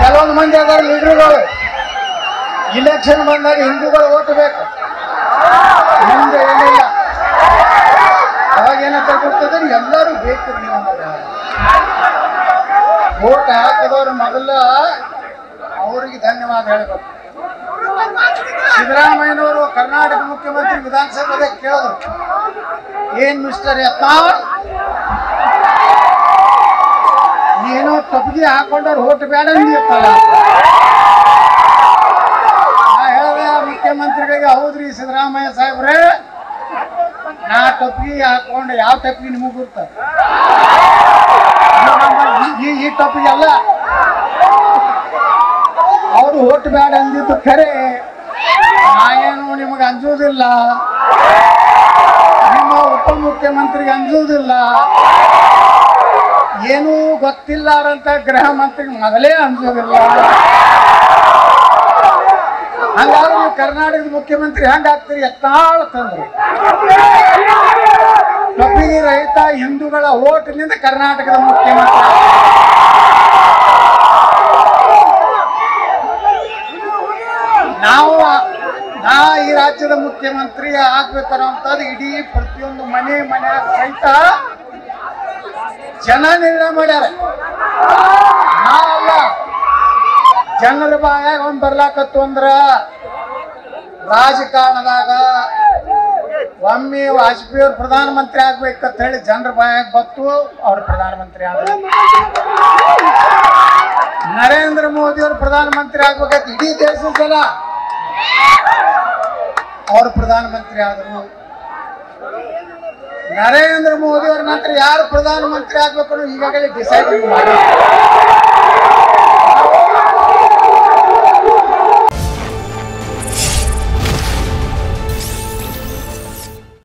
ಕೆಲವೊಂದು ಮಂದಿ ಅದಾರ ಲೀಡರ್ಗಳು ಇಲೆಕ್ಷನ್ ಬಂದಾಗ ಹಿಂದೂಗಳು ಓಟ್ ಬೇಕು, ಮುಂದೆ ಏನಿಲ್ಲ. ಅವಾಗ ಏನಂತ ಕೊಡ್ತದೆ, ಎಲ್ಲರೂ ಬೇಕು ನಮಗೆ. ಓಟ್ ಹಾಕಿದವರು ಮೊದಲ ಅವರಿಗೆ ಧನ್ಯವಾದ ಹೇಳಬೇಕು. ಸಿದ್ದರಾಮಯ್ಯನವರು ಕರ್ನಾಟಕ ಮುಖ್ಯಮಂತ್ರಿ ವಿಧಾನಸಭೆದಾಗ ಕೇಳಿದ್ರು, ಏನ್ ಮಿಸ್ಟರ್ ಯತ್ನಾಳ್, ನೀನು ತಪ್ಪಿಗೆ ಹಾಕೊಂಡವ್ರು ಓಟ್ ಬೇಡ ಅಂದಿರ್ತಲ್ಲ. ನಾ ಹೇಳಿದೆ ಮುಖ್ಯಮಂತ್ರಿಗಳಿಗೆ, ಹೌದ್ರಿ ಸಿದ್ದರಾಮಯ್ಯ ಸಾಹೇಬ್ರೆ, ನಾ ತಪ್ಪಿಗೆ ಹಾಕೊಂಡು ಯಾವ ತಪ್ಪಿಗೆ ನಿಮಗ್ ಗುರ್ತ, ಈ ತಪ್ಪಿಗೆ ಅಲ್ಲ, ಅವರು ಓಟ್ ಬೇಡ ಅಂದಿದ್ದು ಖರೆ. ನಾ ಏನು ನಿಮಗೆ ಅಂಜುವುದಿಲ್ಲ, ನಿಮ್ಮ ಉಪಮುಖ್ಯಮಂತ್ರಿಗೆ ಅಂಜುವುದಿಲ್ಲ, ಏನೂ ಗೊತ್ತಿಲ್ಲಾರಂತ ಗೃಹ ಮಂತ್ರಿಗೆ ಮೊದಲೇ ಅಂಜೋದಿಲ್ಲ. ಹಂಗಾದ್ರೆ ನೀವು ಕರ್ನಾಟಕದ ಮುಖ್ಯಮಂತ್ರಿ ಹೆಂಗಾಗ್ತೀರಿ? ಯತ್ನಾಳ್ ತಂದ್ರು. ಕಪಿಗೆ ರಹಿತ ಹಿಂದೂಗಳ ಓಟಿನಿಂದ ಕರ್ನಾಟಕದ ಮುಖ್ಯಮಂತ್ರಿ. ನಾ ಈ ರಾಜ್ಯದ ಮುಖ್ಯಮಂತ್ರಿ ಆಗ್ಬೇಕನ್ನೋಂಥದ್ದು ಇಡೀ ಪ್ರತಿಯೊಂದು ಮನೆ ಸಹಿತ ಜನ ನಿರ್ಣಯ ಮಾಡ್ಯಾರ, ನಾವಲ್ಲ. ಜನರ ಬಾಯಾಗ ಒಂದ್ ಬರ್ಲಾಕತ್ತು ಅಂದ್ರ ರಾಜಕಾರಣದಾಗ ಒಮ್ಮೆ ವಾಜಪೇಯಿ ಅವ್ರು ಪ್ರಧಾನಮಂತ್ರಿ ಆಗ್ಬೇಕಂತ ಹೇಳಿ ಜನರ ಬಾಯಾಗ ಬತ್ತು, ಅವ್ರು ಪ್ರಧಾನಮಂತ್ರಿ ಆದ್ರು. ನರೇಂದ್ರ ಮೋದಿ ಅವರು ಪ್ರಧಾನಮಂತ್ರಿ ಆಗ್ಬೇಕಂತ ಇಡೀ ದೇಶದ ಜನ ಅವರು ಪ್ರಧಾನಮಂತ್ರಿ ಆದರು. ನರೇಂದ್ರ ಮೋದಿ ಅವ್ರ ನಂತರ ಯಾರು ಪ್ರಧಾನಮಂತ್ರಿ ಆಗ್ಬೇಕು ಈಗಾಗಲೇ ಡಿಸೈಡ್ ಮಾಡಿ